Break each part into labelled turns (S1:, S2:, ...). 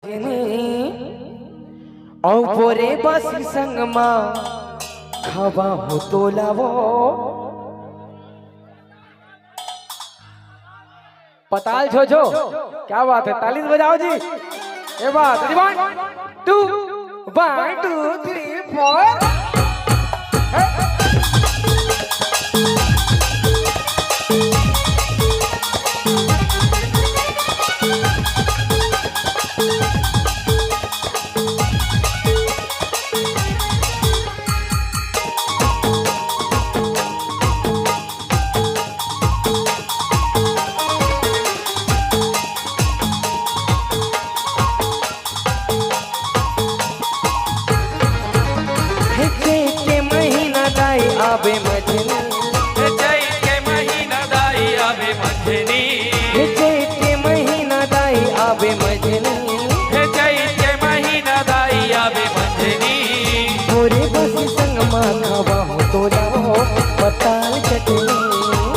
S1: भजनी और पोरे बसी संग मा खावा हो तो लावो। पताल छो छो, क्या बात है, तालीस बजाओ जी। ये बात 1 2 1 2 3 4। आबे मजनी
S2: जय के महीना दाई आबे मजनी
S1: जय के महीना दाई आबे मजनी
S2: जय के महीना दाई आबे मजनी
S1: पूरे बसी संग मा खावा हो तो लावो पताल चटनी।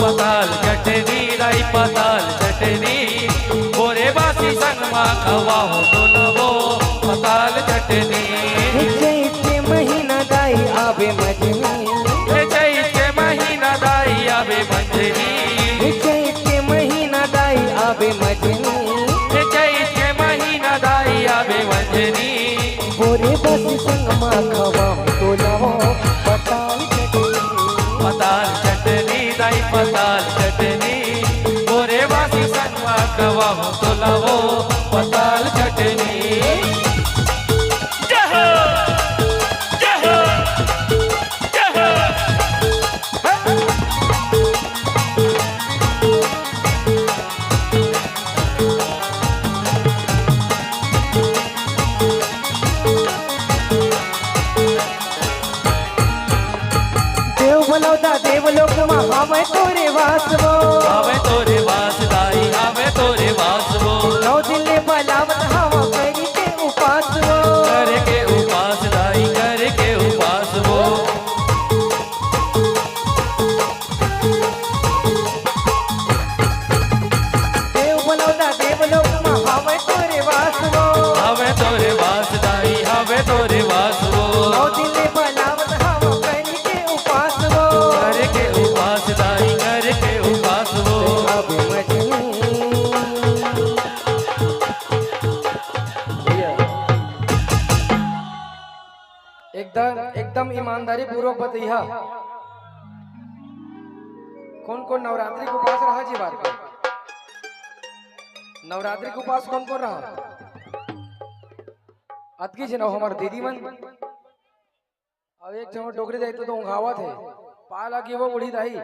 S2: पताल चटनी दाई पताल चटनी पूरे बसी संग मा खावा हो तो लावो पताल चटनी।
S1: जय के महीना दाई आबे मजनी
S2: जय के महीना दाई आबे मजनी
S1: जय के महीना दाई आबे मजनी
S2: जय के महीना दाई आबे मजनी
S1: पूरे बसी संग मा खावा हो तो लावो पताल चटनी।
S2: पताल चटनी दाई पताल चटनी पूरे बसी संग मा खावा हो तो लावो पताल चटनी।
S1: देवलोक में हमें तोरे वासवो
S2: आवे तोरे वास दाई आवे तोरे वास वो
S1: 9 दिन ले बलावत हवा करी के उपास वो
S2: कर के उपास दाई कर के उपास वो
S1: देवलोक में हमें तोरे वासवो
S2: आवे तोरे वास दाई आवे तोरे वास वो
S1: 9 दिन ले बलावत हवा करी के उपास वो
S2: कर के उपास दाई कर के उपास वो
S1: आबे मजनी। एकदम ईमानदारी पूर्वक बतैया कौन कौन नवरात्रि के उपास रहा जी? बात कर, नवरात्रि के उपास कौन कौन रहा? अतकी जी हमार दीदी मन अब एक जमा डोगरी जाए तो उंघावत है पाला की वो उड़ी दाई।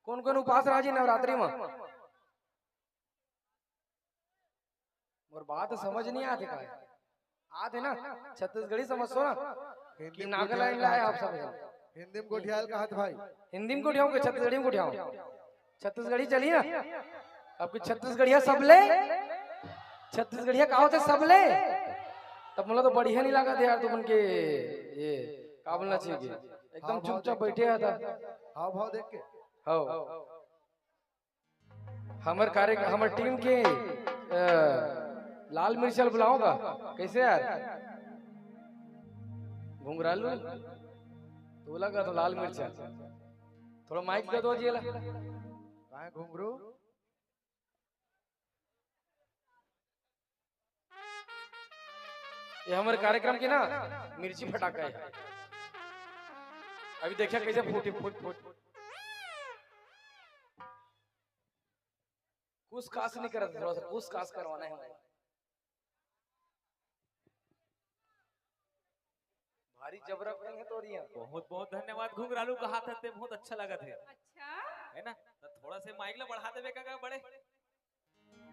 S1: कौन कौन उपास रहा जी नवरात्रि में? और बात समझ नहीं आते का आते ना छत्तीसगढ़ी समझो ना कि नागालैंड लाए आप सब
S3: हिंदी में कोठियाल का हाथ भाई,
S1: हिंदी में कोठियाओं के छत्तीसगढ़ी में कोठियाओं छत्तीसगढ़ी चली ना आपकी छत्तीसगढ़िया सबले छत्तीसगढ़िया कहा होते सबले तब मतलब तो बढ़िया नहीं लगा थे यार तुम उनके ये का बोलना चाहिए एकदम चुपचाप बैठे था।
S3: हाव भाव देख के
S1: हो हमार टीम के लाल मिर्चल बुलाऊंगा कैसे यार? घुंघरालू तो लगा तो लाल मिर्चा थोड़ा माइक दे दो जी ला
S3: काहे घुंघरू
S1: ये हमारे कार्यक्रम की ना मिर्ची फटाका है। अभी देखिए कैसे फूटी फूट फूट कुछ कास नहीं कर थोड़ा सा कुछ कास करवाना है भारी जबरा पड़ेंगे तो रिया।
S2: बहुत बहुत धन्यवाद घुंघरालू का हाथ हते बहुत अच्छा लगा थे
S4: अच्छा
S2: है ना तो थोड़ा से माइक ला बढ़ा देवे का बड़े